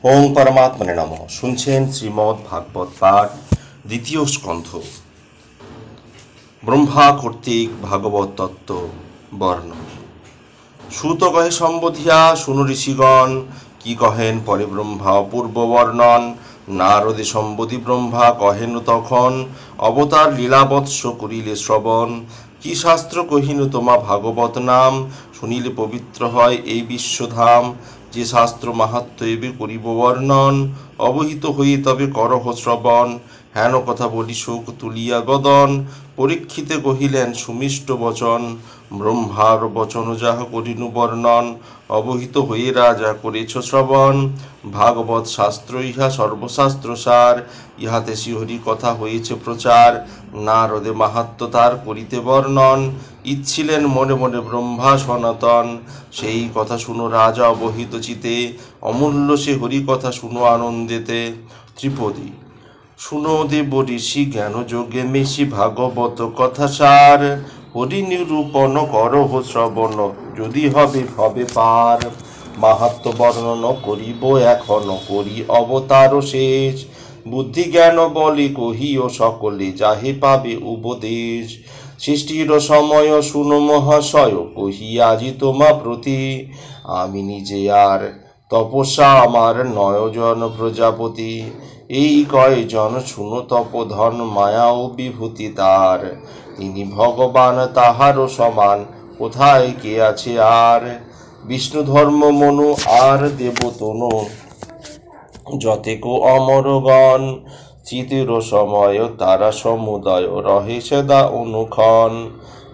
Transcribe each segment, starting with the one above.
ওং পরমাত্মনে নমঃ। শুনছেন শ্রীমদ্ ভাগবত পাঠ, দ্বিতীয় স্কন্ধ। ব্রহ্মা কর্তৃক ভাগবত তত্ত্ব বর্ণন। সুত কহে সম্বোধিয়া শুনু ঋষিগণ, কি কহেন পরে ব্রহ্মা অপূর্ব বর্ণন। নারদে সম্বোধি ব্রহ্মা কহেন তখন, অবতার লীলাবৎস করিলে শ্রবণ। কি শাস্ত্র কহিনু তোমা ভাগবত নাম, শুনিলে পবিত্র হয় এই বিশ্বধাম। যে শাস্ত্র মাহাত্ম এবে করিব বর্ণন, অবহিত হই তবে করহ শ্রবণ। হেন কথা বলি শোক তুলিয়া গদন, পরীক্ষিতে কহিলেন সুমিষ্ট বচন। ব্রহ্মার বচন যাহা করিনু বর্ণন, অবহিত হয়ে রাজা করেছ শ্রবণ। ভাগবত শাস্ত্র ইহা সর্বশাস্ত্র সার, ইহাতে শ্রীহরি কথা হয়েছে প্রচার। নারদে মাহাত্ম্য তার করিতে বর্ণন, ইচ্ছিলেন মনে মনে ব্রহ্মা সনাতন। সেই কথা শুনো রাজা অবহিত চিতে, অমূল্য সে হরি কথা শুনো আনন্দেতে। ত্রিপদী শুনো দেব ঋষি জ্ঞান যোগে মেশি, ভাগবত কথা সার। হরি নিরূপণ করহ শ্রবণ, যদি হবে ভবে পার। মাহাত্ম্য বর্ণন করিব এখন, করি অবতার শেষ। বুদ্ধি জ্ঞান বলে কহিও সকলে, যাহে পাবে উপদেশ। সৃষ্টির সময় শুনো মহাশয়, কহি আজি তোমা প্রতি। আমি নিজে আর তপস্যা আমার নয়জন প্রজাপতি। এই কয়জন শুনো তপধন, মায়া ও বিভূতি তার। তিনি ভগবান তাহারও সমান, কোথায় কে আছে আর। বিষ্ণু ধর্ম মনু আর দেবতনু, যতেক অমরগণ। চিতির সময় তারা সমুদয়, রহে সেদা অনুক্ষণ।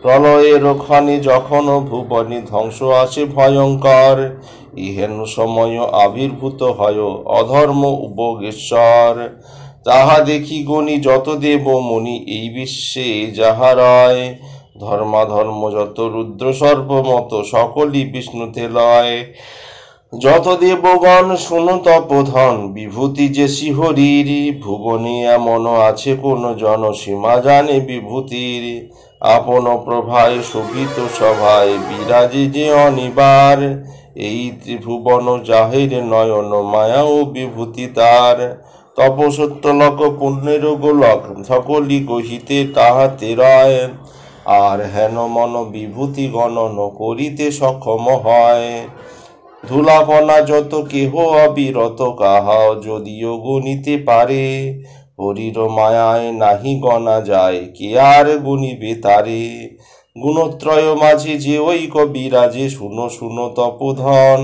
প্রলয়ের ক্ষণে যখন ভুবনে ধ্বংস আসে ভয়ঙ্কর, ইহেন সময় আবির্ভূত হয় অধর্ম উপগেশ্বর। তাহা দেখি গণি যত দেব মুনি, এই বিশ্বে যাহা রয়। ধর্মাধর্ম যত রুদ্র সর্বমত, সকলই বিষ্ণুতে লয়। যত দেবগণ শুনো তপোধন, বিভূতি যে শ্রীহরির। ভুবনে এমন আছে কোন জন, সীমা জানে বিভূতির। আপন প্রভায় শোভিত সভায়, বিরাজে যে অনিবার। এই ত্রিভুবন যাহের নয়ন, মায়া ও বিভূতি তার। তপসত্যলোক পুণ্যের গোলক, সকলি কহিতে তাহাতে রয়। আর হেন মন বিভূতি গণন, করিতে সক্ষম হয়। ধুলাকণা যত কেহ অবিরত, কাহাও যদিও গণিতে পারে। হরির মায়ায় নাহি গণা যায়, কে আর গুণিবে তারে। গুণত্রয় মাঝে যে ঐক বিরাজে, শুনো শুনো তপোধন।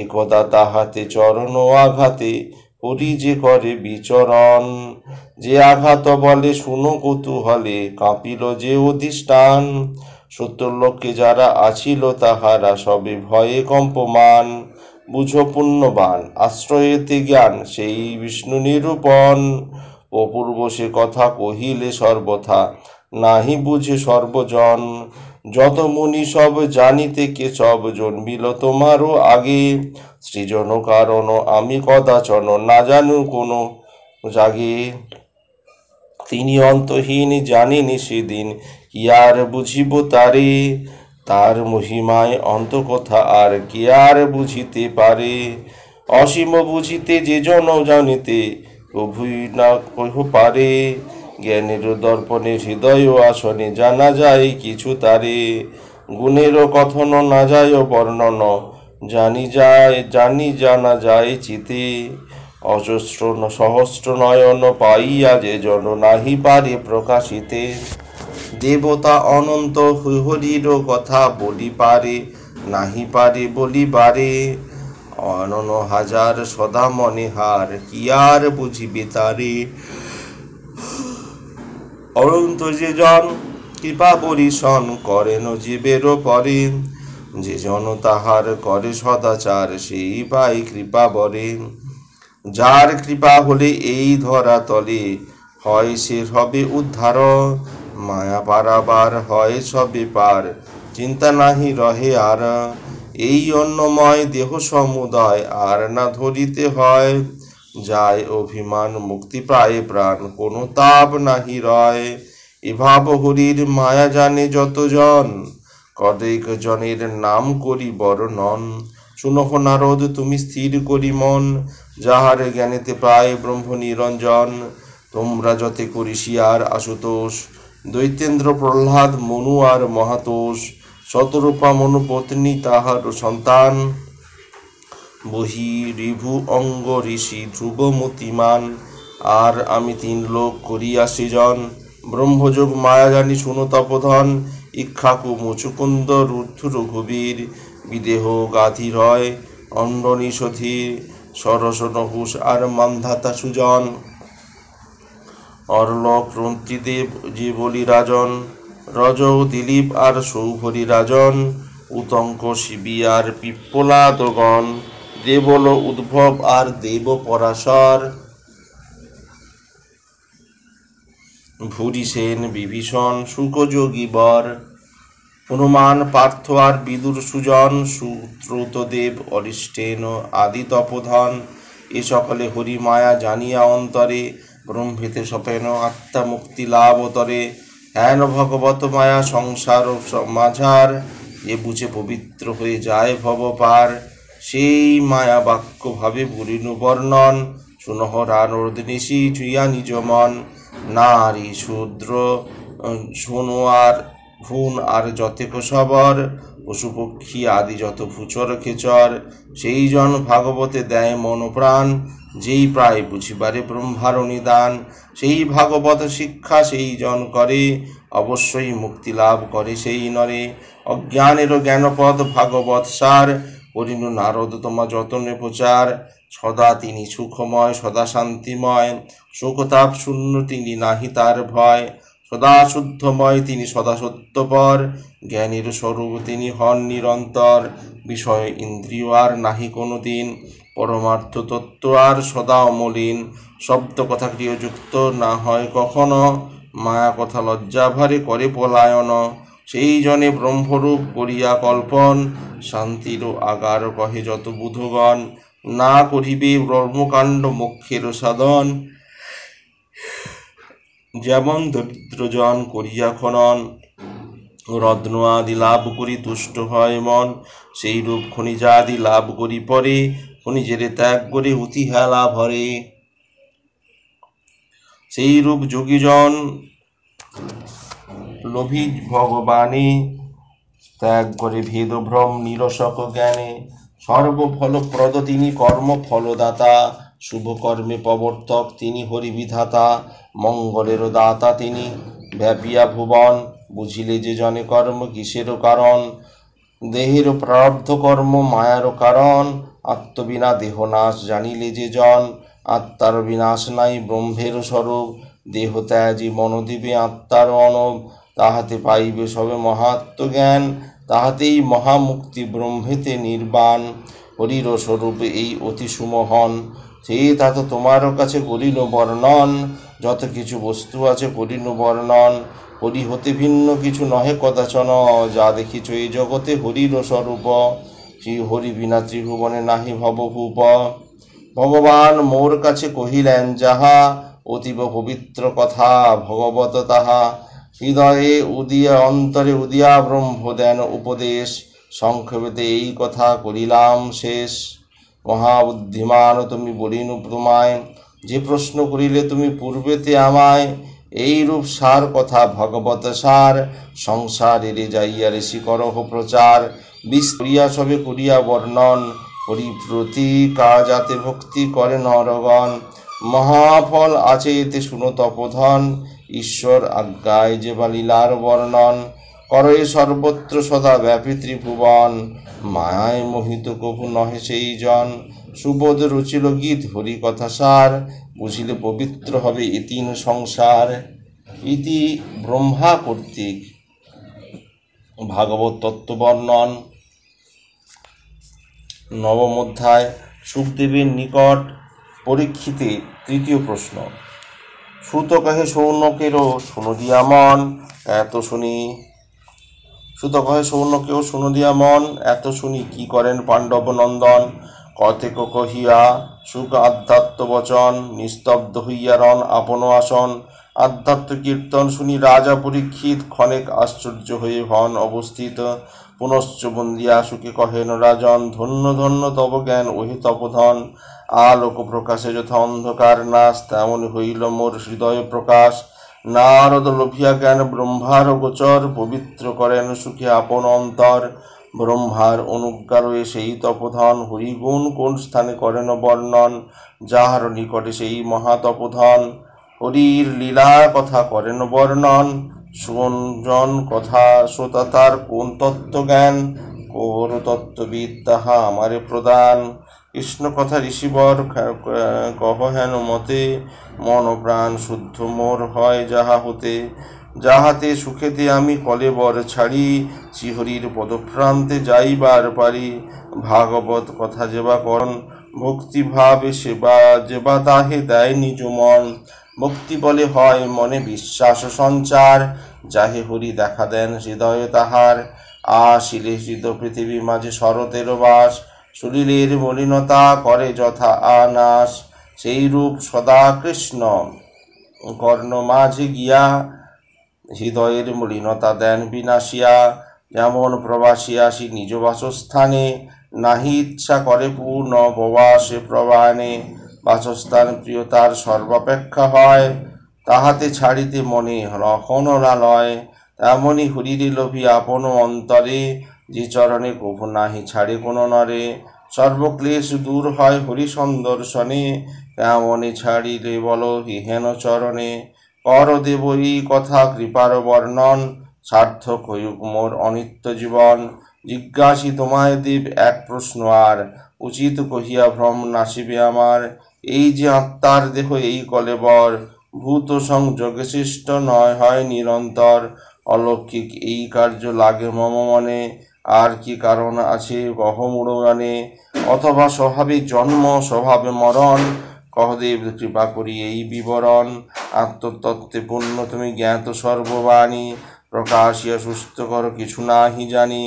একদা তাহাতে চরণ আঘাতে, হরি যে করে বিচরণ। যে আঘাত বলে শুনো কৌতূহলে, কাঁপিল যে অধিষ্ঠান। সত্তর লক্ষে যারা আছিল তাহারা, সবে ভয়ে কম্পমান। বুঝো পুণ্যবান আশ্রয়েতে জ্ঞান, সেই বিষ্ণু নিরূপণ। অপূর্ব সে কথা কহিলে সর্বথা, নাহি বুঝে সর্বজন। যত মুনি সব জানিতে কেশব, জন্মিল তোমারও আগে। সৃজন কারণ আমি কদাচন, না জানু কোনো জাগে। তিনি অন্তহীন জানেনি সেদিন, কি আর বুঝিব তারে। তার মহিমায় অন্ত কথা আর কে আর বুঝিতে পারে। অসীম বুঝিতে যে জন জানিতে, প্রভুই না কহ পারে। জ্ঞানের দর্পণে হৃদয় আসনে, জানা যায় কিছু তারে। গুণের কথন না যায় বর্ণন, জানি জানা যায় চিতে। অজস্র সহস্র নয়ন পাইয়া যে জন, নাহি পারে প্রকাশিতে। দেবতা অনন্ত হরির কথা বলি পারে, নাহি পারে বলিবারে। অনন হাজার সদা মনে হার, কি আর বুঝিবে তারে। অনন্ত যে জন কৃপা পরিশন, করেন জীবের পরে। যে জন তাহার করে সদাচার, সেই পাই কৃপা বরে। যার কৃপা হলে এই ধরা তলে, হয় সে হবে উদ্ধার। মায়া পারাবার হয় সবে পার, চিন্তা নাহি রহে আর। এই অন্নময় দেহ সমুদয়, আর না ধরিতে হয়। যায় অভিমান মুক্তি পায়ে প্রাণ, কোনো তাপ নাহি রয়। এভাব হরির মায়া জানে যতজন, কদেক জনের নাম করি বর্ণন। শুনহ নারদ তুমি স্থির করি মন, যাহারে জ্ঞানেতে প্রায় ব্রহ্ম নিরঞ্জন। তোমরা যতে করিসিয়ার আশুতোষ, দৈতেন্দ্র প্রহ্লাদ মনু আর মহাতোষ, শতরূপা মনু পত্নী তাহার সন্তান, বহি রিভু অঙ্গ ঋষি ধ্রুবমতিমান। আর আমি তিন লোক করিয়া সৃজন, ব্রহ্মযোগ মায়া জানি শুনো তপধন। ইক্ষাকু মুচুকুন্দ রুদ্ধ রঘুবীর, বিদেহ গাধিরয় অণ্ডনীষধীর, সরস নহুষ আর মান্ধাতা সুজন। অর্লক রন্ত্রীদেব যে বলি রাজন, রজ দিলীপ আর সৌভরী রাজন, উতঙ্ক শিবী আর পিপ্পলাদগণ, দেবল উদ্ভব আর দেব পরাশর। ভূরিসেন বিভীষণ শুকযোগী বর, হনুমান পার্থ আর বিদুর সুজন, সুত্রুতদেব অরিষ্টেন আদি তপোধন। এ সকলে হরি মায়া জানিয়া অন্তরে, ব্রহ্মেতে সপেন আত্মা মুক্তি লাভ তরে। হেন ভগবত মায়া সংসার মাঝার, যে বুঝে পবিত্র হয়ে যায় ভব পার। সেই মায়া বাক্য ভাবে বলিনু বর্ণন, শুনহ রানর্দিনীষি চুইয়া নিজ মন। নারী শূদ্র শোনো আর ভুন আর যতেক সবর, পশু পক্ষী আদি যত ভূচর খেচর। সেই জন ভাগবতে দেয় মন প্রাণ, যেই প্রায় বুঝিবারে ব্রহ্মার নিদান। সেই ভাগবত শিক্ষা সেই জন করে, অবশ্যই মুক্তি লাভ করে সেই নরে। অজ্ঞানেরও জ্ঞানপদ ভাগবত সার, করিনু নারদ তোমা যতনে প্রচার। সদা তিনি সুখময় সদা শান্তিময়, শোকতাপ শূন্য তিনি নাহি তার ভয়। সদা শুদ্ধময় তিনি সদা সত্যপর, জ্ঞানের স্বরূপ তিনি হন নিরন্তর। বিষয় ইন্দ্রিয় আর নাহি কোনো দিন, পরমার্থ তত্ত্ব আর সদা অমলিন। শব্দ কথা ক্রিয়যুক্ত না হয় কখনো, মায়া কথা লজ্জা ভারে করে পলায়ন। সেই জনে ব্রহ্মরূপ করিয়া কল্পন, শান্তির আগার কহে যত বুধগণ। না করিবে ব্রহ্মকাণ্ড মোক্ষের সাধন, যেমন দরিদ্রজন করিয়া খনন। রত্ন আদি লাভ করি তুষ্ট হয় মন, সেই রূপ খনিজাদি লাভ করি পরে। খনিজের ত্যাগ করে অতি হেলা ভরে, সেই রূপ যোগীজন লোভী ভগবানে। ত্যাগ করে ভেদ ভ্রম নিরসক জ্ঞানে, সর্বফলপ্রদ তিনি কর্ম ফলদাতা। শুভ কর্মে প্রবর্তক তিনি হরিবিধাতা, মঙ্গলেরও দাতা তিনি ব্যাপিয়া ভুবন। বুঝিলে যে জনে কর্ম কিসেরও কারণ, দেহের প্রারব্ধ কর্ম মায়ারও কারণ। আত্মবিনা দেহ নাশ জানিলে যে জন, আত্মার বিনাশ নাই ব্রহ্মের স্বরূপ। দেহ ত্যাজি মন দিবে আত্মার অনব, তাহাতে পাইবে সবে মহাত্মজ্ঞান। তাহাতেই মহামুক্তি ব্রহ্মেতে নির্বাণ, হরির স্বরূপ এই অতি সুমোহন। সেই তা তো তোমারও কাছে করিল বর্ণন, যত কিছু বস্তু আছে করিল বর্ণন। হরি হতে ভিন্ন কিছু নহে কদাচন, যা দেখিছ এই জগতে হরির স্বরূপ। শ্রী হরি বিনা ত্রিভুবনে নাহি ভবভূপ। ভগবান মোর কাছে কহিলেন যাহা, অতীব পবিত্র কথা ভগবত তাহা। হৃদয়ে উদিয়া অন্তরে উদিয়া ব্রহ্ম দেন উপদেশ, সংক্ষেপেতে এই কথা করিলাম শেষ। মহাবুদ্ধিমান তুমি বলিনু তোমায়, যে প্রশ্ন করিলে তুমি পূর্বেতে আমায়। এই রূপ সার কথা ভগবত সার, সংসারের যাইয়া ঋষি করহ প্রচার। বিস্তরিয়া সবে করিয়া বর্ণন, হরিপ্রতি কাজাতে ভক্তি করে নরগণ। মহাফল আছে এতে শুনো তপোধন, ঈশ্বর আজ্ঞায় যে বা লীলার বর্ণন। করে সর্বত্র সদা ব্যাপী ত্রিভুবন, মায়ায় মোহিত কভু নহে সেই জন। সুবোধ রচিল গীত হরি কথা সার, বুঝিলে পবিত্র হবে ইতিন সংসার। ইতি ব্রহ্মা কর্তৃক ভাগবত তত্ত্ব বর্ণন। নবম অধ্যায়। সুখদেবের নিকট পরীক্ষিতে তৃতীয় প্রশ্ন। সুত কহে সৌনকেরও শুনো দিয়া মন, এত শুনি। সুত কহে সৌনকেও শুনো দিয়া মন, এত শুনি কি করেন পাণ্ডব নন্দন। কতেক কহিয়া সুখ আধ্যাত্ম বচন, নিস্তব্ধ হইয়া রন আপন আসন। আধ্যাত্ম কীর্তন শুনি রাজা পরীক্ষিত, ক্ষণেক আশ্চর্য হয়ে হন অবস্থিত। পুনশ্চ বন্দিয়া সুখে কহেন রাজন, ধন্য ধন্য তব জ্ঞান ওহে তপধন। আলোক প্রকাশে যথা অন্ধকার নাশ, তেমনি হইল মোর হৃদয় প্রকাশ। নারদ লোভিয়া জ্ঞান ব্রহ্মার গোচর, পবিত্র করেন সুখে আপন অন্তর। ব্রহ্মার অনুজ্ঞা রয়ে সেই তপধন, হরিগুণ কোন স্থানে করেন বর্ণন। যাহার নিকটে সেই মহাতপধন, হরির লীলা কথা করেন বর্ণন। সুজন কথা শ্রোতা তার কোন তত্ত্বজ্ঞান, কোন তত্ত্ববিদ তাহা আমারে প্রদান। কৃষ্ণ কথা ঋষিবর কহ হেন মতে, মন প্রাণ শুদ্ধ মোর হয় যাহা হতে। যাহাতে সুখেতে আমি কলেবর ছাড়ি, শ্রীহরির পদপ্রান্তে যাইবার পারি। ভাগবত কথা যেবা করন ভক্তিভাবে সেবা, যেবা তাহে দেয় নিজ মন। ভক্তি বলে হয় মনে বিশ্বাস সঞ্চার, যাহে হরি দেখা দেন হৃদয়ে তাহার। আসিলে হৃদ পৃথিবী মাঝে শরতের বাস, সলিলের মলিনতা করে যথা আনাশ। সেই রূপ সদা কৃষ্ণ কর্ণ মাঝে গিয়া, হৃদয়ের মলিনতা দেন বিনাশিয়া। যেমন প্রবাসী আসি নিজ বাসস্থানে, নাহি ইচ্ছা করে পূর্ণ প্রবাসে প্রবাণে। বাসস্থান প্রিয় তার সর্বাপেক্ষা হয়, তাহাতে ছাড়িতে মনে রখনো না লয়। তেমনি হরির লোভী আপন অন্তরে, যে চরণে কভু নাহি ছাড়ে কোনো নরে। সর্বক্লেশ দূর হয় হরি সন্দর্শনে, তেমনি ছাড়িলে বলো হিহেন চরণে। কর দেব এই কথা কৃপার বর্ণন, সার্থক হইউক মোর অনিত্য জীবন। জিজ্ঞাসি তোমায় দেব এক প্রশ্ন আর, উচিত কহিয়া ভ্রম নাশিবে আমার। এই যে আত্মার দেহ এই কলেবর, ভূত সংযোগে সৃষ্ট নয় হয় নিরন্তর। অলৌকিক এই কার্য লাগে মম মনে, আর কি কারণ আছে কহ মূঢ়মানে। অথবা স্বভাবে জন্ম স্বভাবে মরণ, কহদেব কৃপা করি এই বিবরণ। আত্মতত্ত্বে পূর্ণ তুমি জ্ঞাত সর্ববাণী, প্রকাশিয়া সুস্থ কর কিছু নাহি জানি।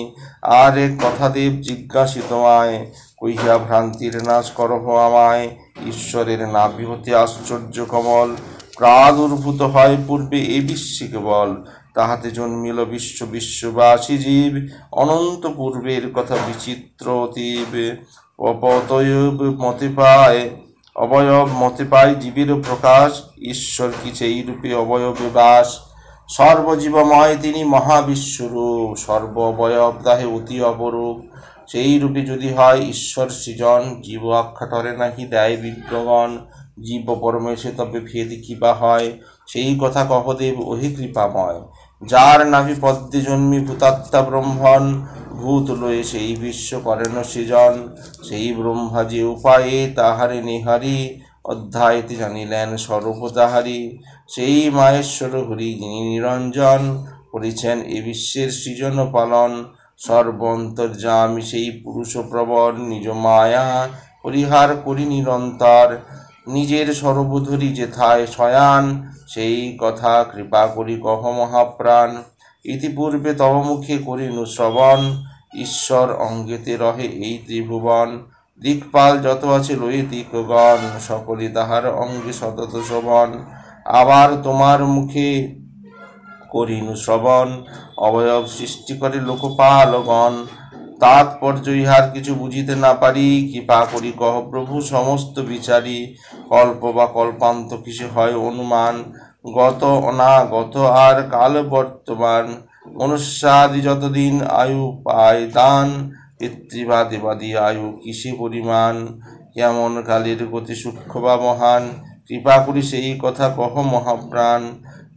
আর এক কথা দেব জিজ্ঞাসি তোমায়, কহিয়া ভ্রান্তির নাশ করহ আমায়। ঈশ্বরের নাভি হতে আশ্চর্য কমল, প্রাদুর্ভূত হয় পূর্বে এ বিশ্বে কেবল। তাহাতে জন্মিল বিশ্ব বিশ্ববাসী জীব, অনন্ত পূর্বের কথা বিচিত্র অতীব। অপতয়ব মতে পায় অবয়ব মতে পায় জীবের প্রকাশ, ঈশ্বর কি সেই রূপে অবয়বে বাস। সর্বজীবময় তিনি মহাবিশ্বরূপ, সর্ব অবয়ব তাহে অতি অপরূপ। সেই রূপে যদি হয় ঈশ্বর সৃজন, জীব আখ্যা টরে নাহি দেয় বিজ্ঞগণ। জীব পরমেশে তবে ভেদ কিবা হয়, সেই কথা কহদেব ওহে কৃপাময়। যার নাভি পদ্মে জন্মি ভূতাত্মা ব্রহ্মণ, ভূত লয়ে সেই বিশ্ব করেন সৃজন। সেই ব্রহ্মা যে উপায়ে তাহারে নিহারি, অধ্যায়তে জানিলেন স্বরূপ তাহারি। সেই মাহেশ্বর হরি যিনি নিরঞ্জন, করেছেন এ বিশ্বের সৃজন পালন। সর্বন্তর্যামী সেই পুরুষ প্রবর, নিজ মায়া পরিহার করি নিরন্তর। নিজের সর্বধরি যেথায় শয়ান, সেই কথা কৃপা করি কহ মহাপ্রাণ। ইতিপূর্বে তব মুখে করিনু শ্রবণ, ঈশ্বর অঙ্গেতে রহে এই ত্রিভুবন। দিকপাল যত আছে লয়ে দিকগণ, সকলে তাহার অঙ্গে সতত শোভন। আবার তোমার মুখে করিনু শ্রবণ, অবয়ব সৃষ্টি করে লোকপালগণ। তাৎপর্য ইহার কিছু বুঝিতে না পারি, কৃপা করি কহ প্রভু সমস্ত বিচারি। কল্প বা কল্পান্ত কিসে হয় অনুমান, গত অনাগত আর কাল বর্তমান। মনুষ্যাদি যতদিন আয়ু পায় দান, পিতৃবা দেবাদি আয়ু কিসে পরিমাণ। কেমন কালের গতি সূক্ষ্ম বা মহান, কৃপা করি সেই কথা কহ মহাপ্রাণ।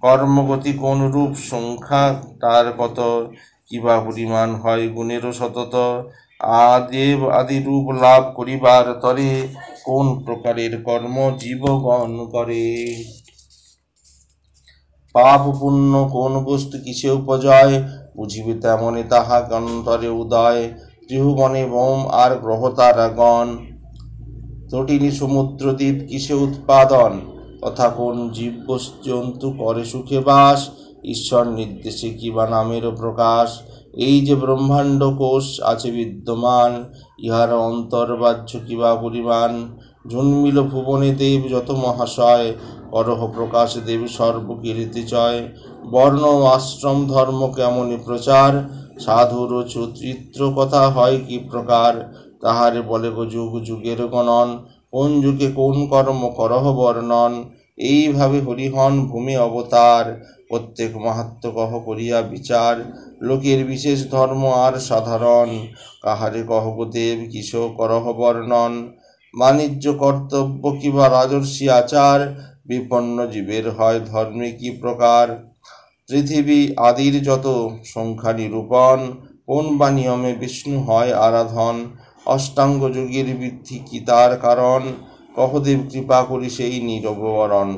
কর্মগতি কোন রূপ সংখ্যা তার কত, কিবা পরিমাণ হয় গুণেরও সতত। আদেব আদি রূপ লাভ করিবার তরে, কোন প্রকারের কর্ম জীবগণ করে। পাপ পুণ্য কোন বস্তু কিসে উপজয়, বুঝিবে তেমনি তাহা অন্তরে উদয়। ত্রিভুবনে বোম আর গ্রহ তারাগণ, তটিনী সমুদ্র দ্বীপ কিসে উৎপাদন। তথা কোন জীব জন্তু করে সুখে বাস, ঈশ্বর নির্দেশে কিবা নামেরও প্রকাশ। এই যে ব্রহ্মাণ্ড কোষ আছে বিদ্যমান, ইহার অন্তর্বাহ্য কিবা পরিমাণ। জন্মিল ভুবনে দেব যত মহাশয়, করহ প্রকাশ দেব সর্বকীর্তি চয়। বর্ণ আশ্রম ধর্ম কেমনি প্রচার, সাধুর চরিত্র কথা হয় কি প্রকার, তাহারে বলে গো যুগ যুগের গণন, কোন যুগে কোন কর্ম করহ বর্ণন। এইভাবে হরিহন ভূমি অবতার, প্রত্যেক মাহাত্ম কহ করিয়া বিচার, লোকের বিশেষ ধর্ম আর সাধারণ, কাহারে কহ গো দেব কিস করহ বর্ণন। বাণিজ্য কর্তব্য কিবা রাজর্ষি আচার, বিপন্ন জীবের হয় ধর্মে কি প্রকার। পৃথিবী আদির যত সংখ্যা নিরূপণ, কোন বা নিয়মে বিষ্ণু হয় আরাধন। অষ্টাঙ্গ যোগের বৃদ্ধি কি তার কারণ, কহদেব কৃপা করি সেই নিরবরণ।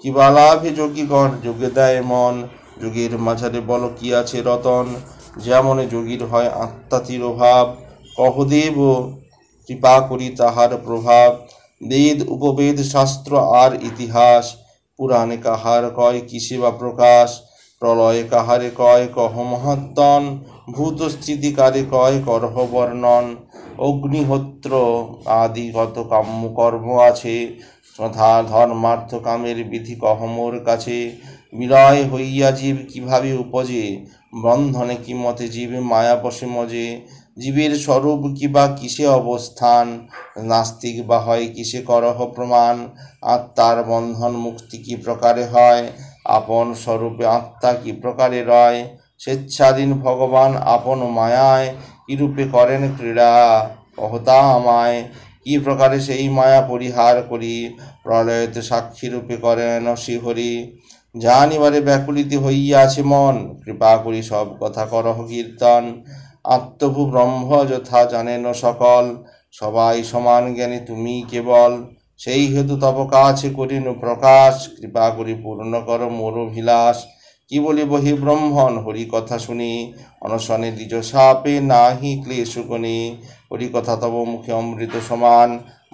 কিবা লাভে যোগীগণ যোগে দেয় মন, যোগের মাঝারে বল কি আছে রতন। যেমন যোগীর হয় আত্মা তিরোভাব, কহদেব কৃপা করি তাহার প্রভাব। বেদ উপবেদ শাস্ত্র আর ইতিহাস, পুরাণে কাহার কয় কিসে বা প্রকাশ। প্রলয় কাহারে কয় কহ মহাত্মন, ভূত স্থিতি কারে কয় করহ বর্ণন। অগ্নিহোত্র আদিগত কাম্য কর্ম আছে, তথা ধর্মার্থ কামের বিধি কহ মোর কাছে। বিলয় হইয়া জীব কিভাবে উপজে, বন্ধনে কি মতে জীব মায়া বসে মজে। জীবের স্বরূপ কিবা কিসে অবস্থান, নাস্তিক বা হয় কিসে করহ প্রমাণ। আত্মার বন্ধন মুক্তি কি প্রকারে হয়, আপন স্বরূপে আত্মা কি প্রকারে রয়। স্বেচ্ছাধীন ভগবান আপন মায়ায়, কিরূপে করেন ক্রীড়া কহতা আমায়। কি প্রকারে সেই মায়া পরিহার করি, প্রলয়তে সাক্ষী রূপে করেন শ্রীহরি। জানিবারে ব্যাকুলিত হইয়াছে মন, কৃপা করি সব কথা করহ কীর্তন। আত্মভূ ব্রহ্ম যথা জানেন সকল, সবাই সমান জ্ঞানী তুমি কেবল। সেই হেতু তব কাছে করিন প্রকাশ, কৃপা করি পূর্ণ কর মোর অভিলাষ। কি বলিব হে ব্রহ্মণ হরি কথা শুনি, অনশনে দ্বিজ সাপে নাহি ক্লেশ কনি। হরি কথা তব মুখে অমৃত সমান,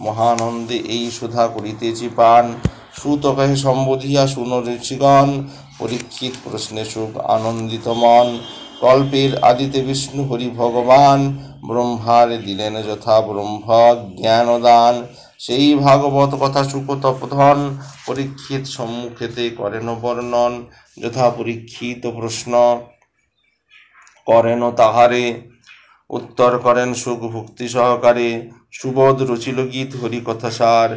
মহানন্দে এই সুধা করিতেছি পান। সুত কহে সম্বোধিয়া শুনো ঋষিগণ, পরীক্ষিত প্রশ্নে সুখ আনন্দিত মন। কল্পের আদিতে বিষ্ণু হরি ভগবান, ব্রহ্মার দিলেন যথা ব্রহ্ম জ্ঞানদান। সেই ভাগবত কথা সুখ তপধন, পরীক্ষিত সম্মুখেতে করেন বর্ণন। যথা পরীক্ষিত প্রশ্ন করেন তাহারে, উত্তর করেন সুখ ভক্তি সহকারে। সুবোধ রচিল গীত হরি কথা সার,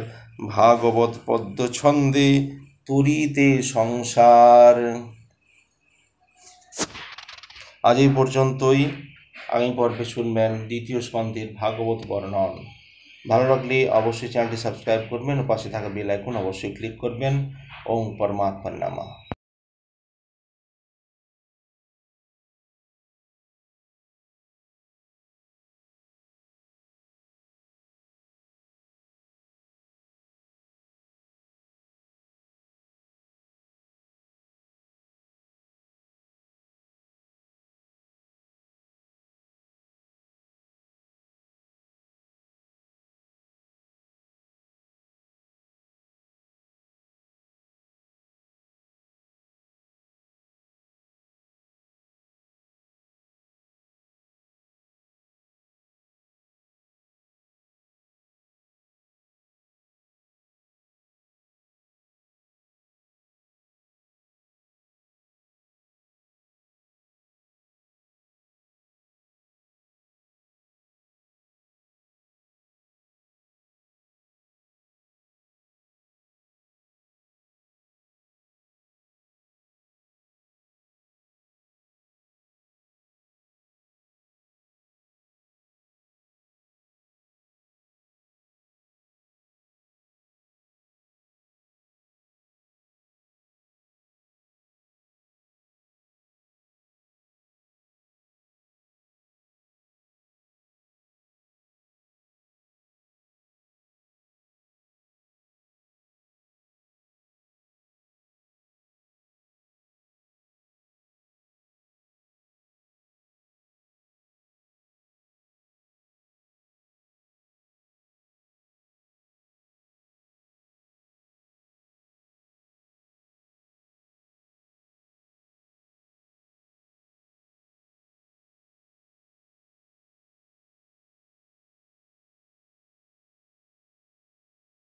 ভাগবত পদ্য ছন্দে তরিতে সংসার। আজ এই পর্যন্তই। আগামী পর্বে শুনবেন দ্বিতীয় স্কন্ধের ভাগবত বর্ণন। ভালো লাগলে অবশ্যই চ্যানেলটি সাবস্ক্রাইব করবেন ও পাশে থাকা বেল আইকন অবশ্যই ক্লিক করবেন। ওম পরমাত্মার নামঃ।